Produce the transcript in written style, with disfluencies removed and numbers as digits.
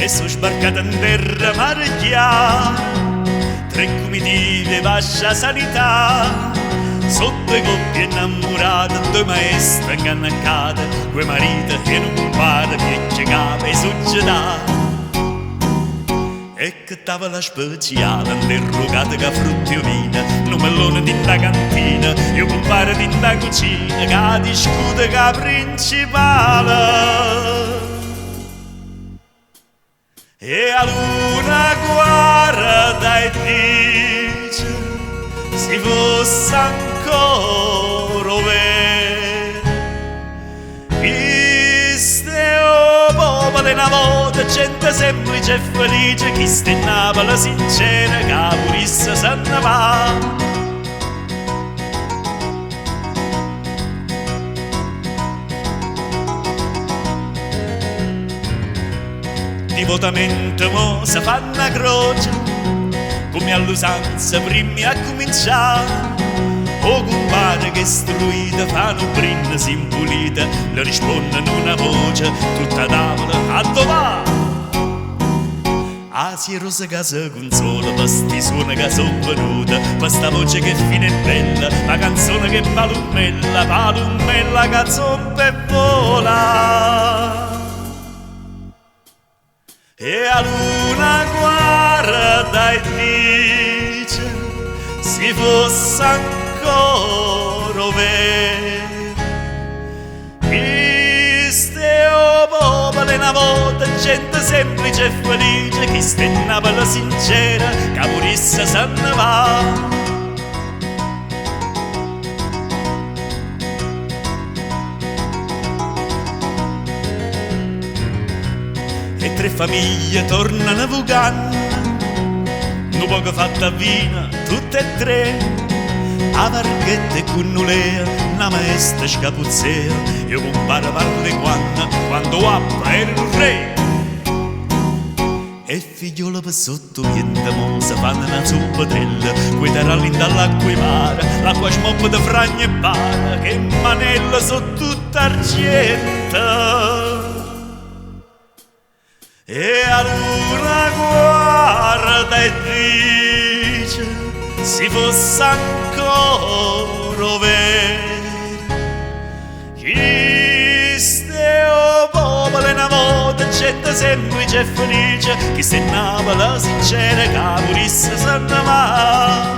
e sono sbarcata in terra mare chiara, tre comitive vascia sanità, sotto i coppie innamorate, due maestre ingannacate, due mariti che non pare che capa e società. E che tavola speciale, interrogata che frutti e vino, un melone di da cantina, e un compare di da cucina, che discute che principale. E a luna guarda e dice, si fosse ancora vero, viste o popolo una volta, gente semplice e felice, chi stennava la sincera, che purissa se ne va. Divotamente mo si fa una croce, come all'usanza prima a cominciare. O compare che istruita fanno brindisi impulita, le rispondono una voce, tutta tavola a dov'è? Asia rosa che si consola, per sti suoni che sono venuti, per sta voce che fine è bella, la canzone che palumella che zompa e vola. E a luna guarda e dice, si fosse ancora vero, viste o popolo una volta, gente semplice e felice, chi stennava la sincera, che purissa se ne va. E tre famiglie tornano a Vuganna, un poco fatta vina, tutte e tre, a varghette con nulea, una maestra scapuzzea, io compare parli quando appa era il re. E figliola per sotto niente mo si fanno una zuppatella, quei taralli dall'acqua e mare, l'acqua smoppa da fragna e para, che manella so tutta argento. E a luna guarda e dice, si fosse ancora vero, chi ste o popolo una volta, gente semplice e felice, chi se innava la sincera, che purissa se ne va.